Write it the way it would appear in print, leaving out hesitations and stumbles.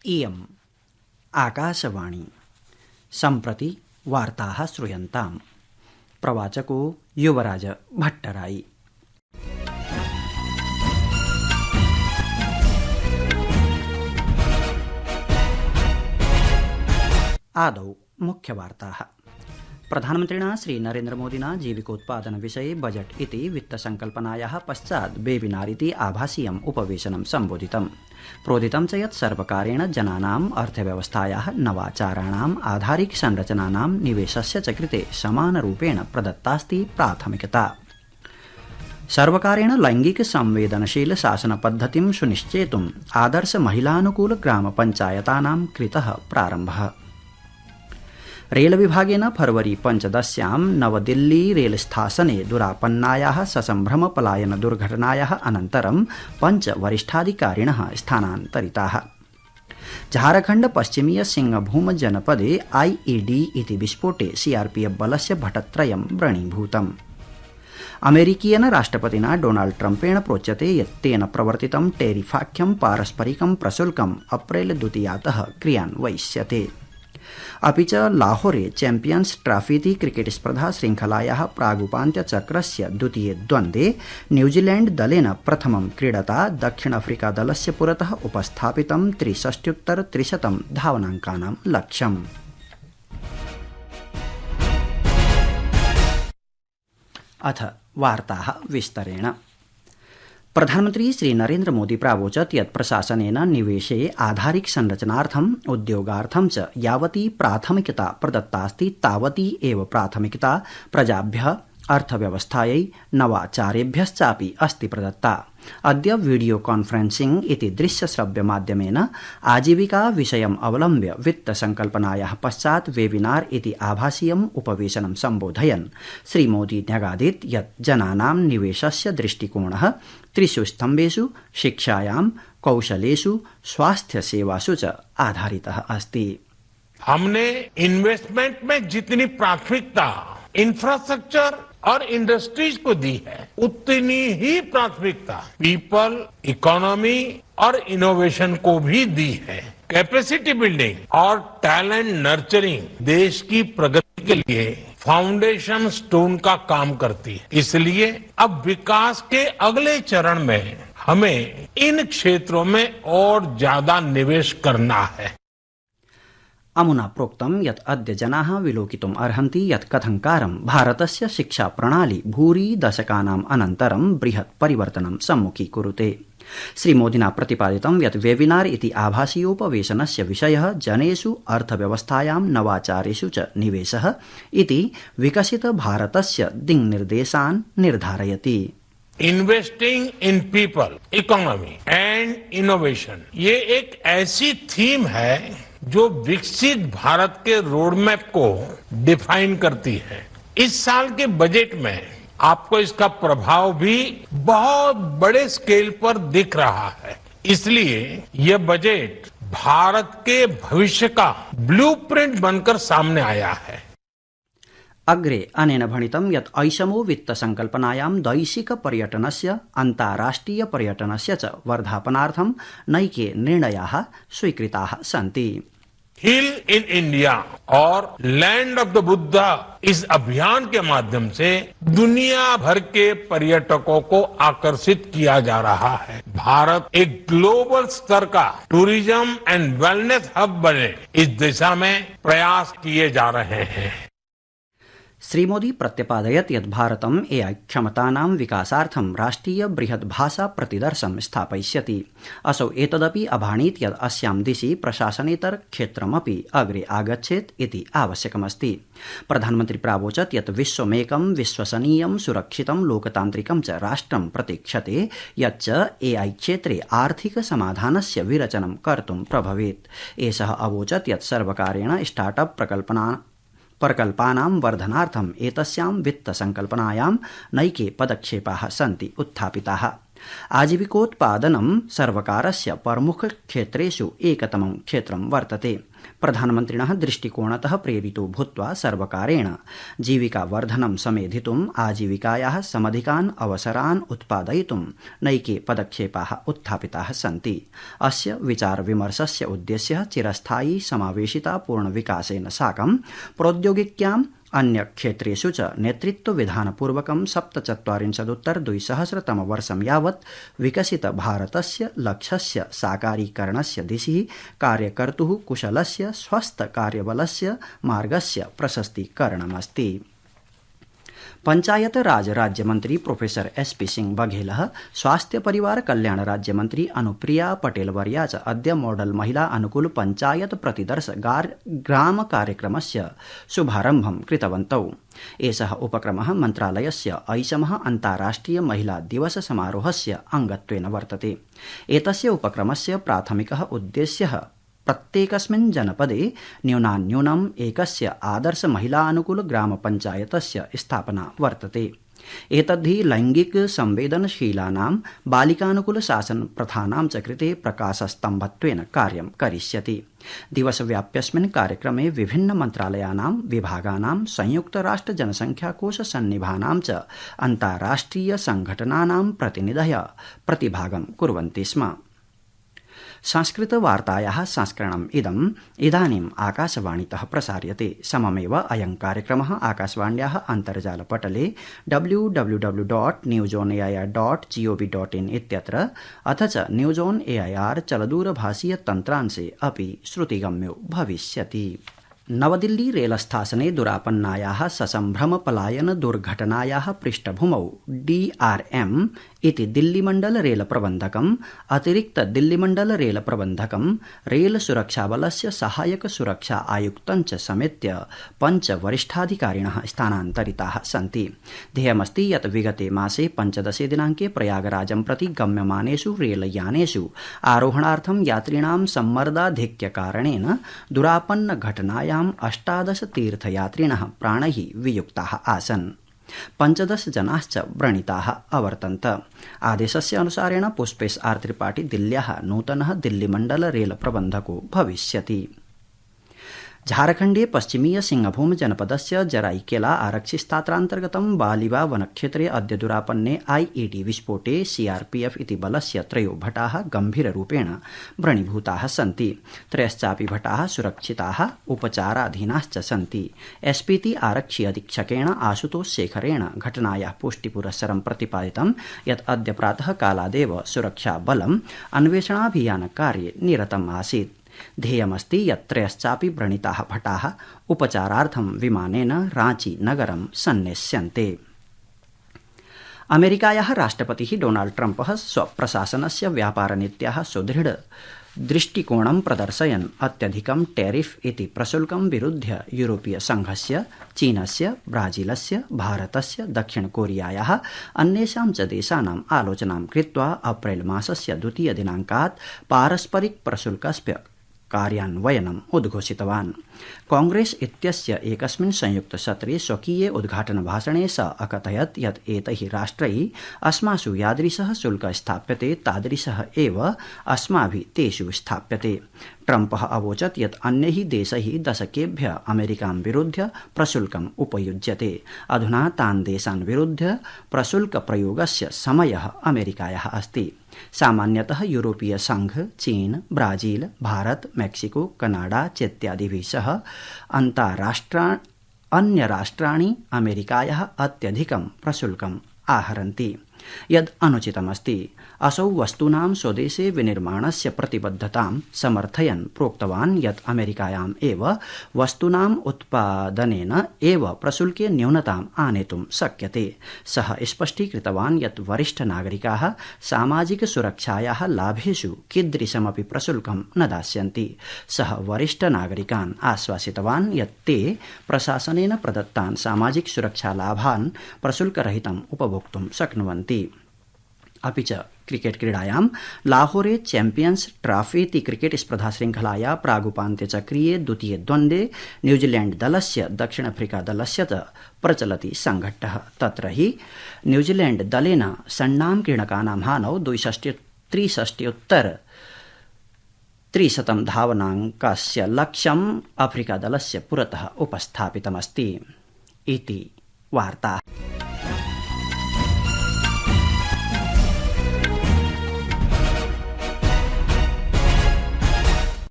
इयम् आकाशवाणी सम्प्रति वार्ताः श्रूयन्ताम्। प्रवाचको युवराज भट्टराई। आदौ मुख्यवार्ताः। प्रधानमन्त्रिणा श्रीनरेन्द्रमोदिना जीविकोत्पादन विषये बजट इति वित्तसंकल्पनायाः पश्चात् वेबिनार इति आभासीयम् उपवेशनं सम्बोधितम्। प्रोदितं च यत् सर्वकारेण जनानाम् अर्थव्यवस्थायाः नवाचाराणाम् आधारिक संरचनानां निवेशस्य च कृते समानरूपेण प्रदत्तास्ति प्राथमिकता। सर्वकारेण लैंगिक संवेदनशील शासन पद्धतिं सुनिश्चेतुम् आदर्श महिलानुकूल ग्राम पंचायतानां कृतः प्रारम्भः। रेल विभागेन फरवरी 15 नवदिल्ली रेल स्थासने दुरापन्नायाः ससम्भ्रम पलायन दुर्घटनायाः अनन्तरं 5 वरिष्ठाधिकारिणः स्थानान्तरिताः। झारखण्ड पश्चिमीय सिंहभूम जनपदे आईईडी इति विस्फोटे सीआरपीएफ बलस्य भटत्रयं व्रणीभूतम्। अमेरिकीयेन राष्ट्रपतिना डोनाल्ड ट्रम्पेण प्रोच्यते यत् तेन प्रवर्तितं टेरिफाख्यं पारस्परिकं प्रशुल्कम् अप्रैल 2 क्रियान्वयिष्यते। अपि च लाहौरे चैम्पियन्स ट्रॉफी क्रिकेट स्पर्धा श्रृंखलायाः प्रागुपान्त्यचक्रस्य द्वितीये द्वन्द्वे न्यूजीलैंड दलेन प्रथमं क्रीडता दक्षिण अफ्रीका दलस्य पुरतः उपस्थापितं 63-300 धावनाङ्कानां लक्ष्यम्। अथ वार्ताः विस्तरेण। प्रधानमन्त्री श्रीनरेन्द्र मोदी प्रावोचत् यत् प्रशासनेन निवेशे आधारिक संरचनार्थम् उद्योगार्थं च यावती प्राथमिकता प्रदत्तास्ति तावती एव प्राथमिकता प्रजाभ्यः अर्थव्यवस्थायै नवाचारेभ्यश्चापि अस्ति प्रदत्ता। अद्य वीडियो कॉन्फ्रेंसिंग इति दृश्यश्रव्य माध्यमेन आजीविका विषयम् अवलम्ब्य वित्त संकल्पनायाः पश्चात् वेबिनार इति आभासीयम् उपवेशनं सम्बोधयन् श्रीमोदी न्यगादीत् यत् जनानां निवेशस्य दृष्टिकोणः 3 स्तम्भेषु शिक्षायां, कौशलेषु, स्वास्थ्य सेवासु च आधारितः अस्ति। हमने इन्वेस्टमेंट में जितनी प्राथमिकता इंफ्रास्ट्रक्चर और इंडस्ट्रीज को दी है, उतनी ही प्राथमिकता पीपल, इकोनॉमी और इनोवेशन को भी दी है। कैपेसिटी बिल्डिंग और टैलेंट नर्चरिंग देश की प्रगति के लिए फाउंडेशन स्टोन का काम करती है। इसलिए अब विकास के अगले चरण में हमें इन क्षेत्रों में और ज्यादा निवेश करना है। अमुना प्रोक्तं यत् अद्य जनाः विलोकितुम् अर्हन्ति यत् कथंकारं भारतस्य शिक्षा प्रणाली भूरि दशकानाम् अनन्तरं बृहत् परिवर्तनं सम्मुखीकुरुते। श्रीमोदिना प्रतिपादितं यत् वेबिनार इति आभासीयोपवेशनस्य विषयः जनेषु अर्थव्यवस्थायां नवाचारेषु च निवेशः इति विकसित भारतस्य दिङ्निर्देशान् निर्धारयति। Investing in people, economy and innovation ये एक ऐसी थीम है जो विकसित भारत के रोड मैप को डिफाइन करती है। इस साल के बजट में आपको इसका प्रभाव भी बहुत बड़े स्केल पर दिख रहा है। इसलिए यह बजट भारत के भविष्य का ब्लूप्रिंट बनकर सामने आया है। अग्रे अनेन भणितं यत् ऐषमो वित्त संकल्पनायां दैशिक पर्यटनस्य अन्ताराष्ट्रिय पर्यटनस्य च वर्धापनार्थं नैके निर्णयाः स्वीकृताः सन्ति। हिल इन इंडिया और लैंड ऑफ द बुद्धा इस अभियान के माध्यम से दुनिया भर के पर्यटकों को आकर्षित किया जा रहा है। भारत एक ग्लोबल स्तर का टूरिज्म एंड वेलनेस हब बने, इस दिशा में प्रयास किए जा रहे हैं। श्रीमोदी प्रत्यपादयत् यत् भारतम् एआई क्षमतानां विकासार्थं राष्ट्रिय बृहत् भाषा प्रतिदर्शं स्थापयिष्यति। असौ एतदपि अभाणीत् यत् अस्यां दिशि प्रशासनेतर क्षेत्रमपि अग्रे आगच्छेत् इति आवश्यकमस्ति। प्रधानमन्त्री प्रावोचत् यत् विश्वमेकं विश्वसनीयं सुरक्षितं लोकतान्त्रिकं च राष्ट्रं प्रतीक्षते यच्च एआई क्षेत्रे आर्थिक समाधानस्य विरचनं कर्तुं प्रभवेत्। एषः अवोचत् यत् सर्वकारेण स्टार्टअप प्रकल्पानां वर्धनार्थम् एतस्यां वित्त संकल्पनायां नैके पदक्षेपाः सन्ति उत्थापिताः। आजीविकोत्पादनं सर्वकारस्य प्रमुखक्षेत्रेषु एकतमं क्षेत्रं वर्तते। प्रधानमन्त्रिणः दृष्टिकोणतः प्रेरितो भूत्वा सर्वकारेण जीविकावर्धनं समेधितुम् आजीविकायाः समधिकान् अवसरान् उत्पादयितुं नैके पदक्षेपाः उत्थापिताः सन्ति। अस्य विचारविमर्शस्य उद्देश्यः चिरस्थायी समावेशिता पूर्णविकासेन साकं प्रौद्योगिक्याम् अन्यक्षेत्रेषु च नेतृत्वविधानपूर्वकं 47-उत्तर-2000 यावत् विकसित भारतस्य लक्ष्यस्य साकारीकरणस्य दिशि कार्यकर्तुः कुशलस्य स्वस्थकार्यबलस्य मार्गस्य प्रशस्तीकरणमस्ति। पंचायत राज राज्यमंत्री प्रोफेसर SP सिंह बघेलः स्वास्थ्य परिवार कल्याण राज्यमंत्री अनुप्रिया पटेलवर्या च अद्य मॉडल महिला अनुकूल पंचायत प्रतिदर्श ग्राम कार्यक्रमस्य शुभारम्भं कृतवन्तौ। एषः उपक्रमः मन्त्रालयस्य ऐषमः अन्ताराष्ट्रिय महिला दिवस समारोहस्य अंगत्वेन वर्तते। एतस्य उपक्रमस्य प्राथमिकः उद्देश्यः प्रत्येकस्मिन् जनपदे न्यूनान्यूनम् एकस्य आदर्श महिला अनुकूल ग्राम पंचायतस्य स्थापना वर्तते। एतद्धि लैंगिक संवेदनशीलानां बालिकानुकूल शासन प्रथानां च कृते प्रकाशस्तम्भत्वेन कार्यं करिष्यति। दिवसव्याप्यस्मिन् कार्यक्रमे विभिन्न मन्त्रालयानां विभागानां संयुक्तराष्ट्र जनसंख्याकोश सन्निभानां च अन्ताराष्ट्रिय संघटनानां प्रतिनिधयः प्रतिभागं कुर्वन्ति स्म। संस्कृतवार्तायाः संस्करणम् इदानीम् आकाशवाणीतः प्रसार्यते। सममेव अयं कार्यक्रमः आकाशवाण्याः अन्तर्जालपटले www.newsonair.gov.in इत्यत्र अथ च न्यूज ऑन एआईआर चलदूरभाषीय तन्त्रांशे अपि श्रुतिगम्यो भविष्यति। नवदिल्ली रेलस्थासने दुरापन्नायाः ससम्भ्रम पलायन दुर्घटनायाः पृष्ठभूमौ DRM इति दिल्लीमण्डल रेल प्रबन्धकम् अतिरिक्त दिल्लीमण्डल रेल प्रबन्धकम् रेल सुरक्षाबलस्य सहायक सुरक्षा आयुक्तञ्च समेत्य 5 वरिष्ठाधिकारिणः स्थानान्तरिताः सन्ति। ध्येयमस्ति यत् विगते मासे 15 दिनाङ्के प्रयागराजं प्रति गम्यमानेषु रेलयानेषु आरोहणार्थं यात्रिणां सम्मर्दाधिक्यकारणेन दुरापन्न घटनायां 18 तीर्थयात्रिणः प्राणैः वियुक्ताः आसन्। 15 जनाश्च व्रणिताः अवर्तन्त। आदेशस्य अनुसारेण पुष्पेश R त्रिपाठी दिल्ल्याः नूतनः दिल्लीमण्डल रेल प्रबन्धको भविष्यति। झारखण्डे पश्चिमीय सिंहभूम जनपदस्य जराईकेला आरक्षिस्थात्रान्तर्गतं बालिवा वनक्षेत्रे अद्य दुरापन्ने IED विस्फोटे CRPF इति बलस्य 3 भटाः गम्भीररूपेण व्रणीभूताः सन्ति। 3 भटाः सुरक्षिताः उपचाराधीनाश्च सन्ति। SPT आरक्षि अधीक्षकेण आशुतोष शेखरेण घटनायाः पुष्टिपुरस्सरं प्रतिपादितं यत् अद्य प्रातः कालादेव सुरक्षाबलम् अन्वेषणाभियानकार्ये निरतम् आसीत्। ध्येयमस्ति यत् 3 व्रणिताः भटाः उपचारार्थं विमानेन रांची नगरं सन्नेष्यन्ते। अमेरिकायाः राष्ट्रपतिः डोनाल्ड ट्रम्पः स्वप्रशासनस्य व्यापारनीत्याः सुदृढ दृष्टिकोणं प्रदर्शयन् अत्यधिकं टैरिफ इति प्रशुल्कं विरुध्य यूरोपीय संघस्य, चीनस्य, ब्राजीलस्य, भारतस्य, दक्षिण कोरियायाः अन्येषां च देशानाम् आलोचनां कृत्वा अप्रैल मासस्य 2 दिनाङ्कात् पारस्परिक प्रशुल्कस्य कार्यान्वयनम् उद्घोषितवान्। कांग्रेस इत्यस्य एकस्मिन् संयुक्तसत्रे स्वकीये उद्घाटनभाषणे स अकथयत् यत् एतैः राष्ट्रैः अस्मासु यादृशः शुल्कः स्थाप्यते तादृशः एव अस्माभिः तेषु स्थाप्यते। ट्रम्पः अवोचत् यत् अन्यैः देशैः दशकेभ्यः अमेरिकां विरुध्य प्रशुल्कम् उपयुज्यते। अधुना तान् देशान् विरुध्य प्रशुल्कप्रयोगस्य समयः अमेरिकायाः अस्ति। सामान्यतः यूरोपीय संघ, चीन, ब्राजील, भारत, मेक्सिको, कनाडा चेत्यादिभिः सह अन्यराष्ट्राणि अमेरिकायाः अत्यधिकं प्रशुल्कम् आहरन्ति। यद् अनुचितमस्ति। असौ वस्तूनां स्वदेशे विनिर्माणस्य प्रतिबद्धतां समर्थयन् प्रोक्तवान् यत् अमेरिकायाम् एव वस्तूनाम् उत्पादनेन एव प्रशुल्के न्यूनताम् आनेतुं शक्यते। सः स्पष्टीकृतवान् यत् वरिष्ठनागरिकाः सामाजिक सुरक्षायाः लाभेषु कीदृशमपि प्रशुल्कं न दास्यन्ति। सः वरिष्ठनागरिकान् आश्वासितवान् यत् ते प्रशासनेन प्रदत्तान् सामाजिक सुरक्षालाभान् प्रशुल्करहितम् उपभोक्तुं शक्नुवन्ति। अपि च क्रिकेट क्रीडायां लाहौरे चैम्पियन्स ट्रॉफीति क्रिकेट स्पर्धा श्रृंखलाया प्रागुपान्त्यचक्रीये द्वितीये द्वन्द्वे न्यूजीलैण्ड दलस्य दक्षिण अफ्रीका दलस्य च प्रचलति संघट्टः। तत्र हि न्यूजीलैण्ड दलेन षण्णां क्रीडकानां हानौ 63 धावनाङ्कस्य लक्ष्यम् अफ्रीका दलस्य पुरतः उपस्थापितमस्ति। इति वार्ता।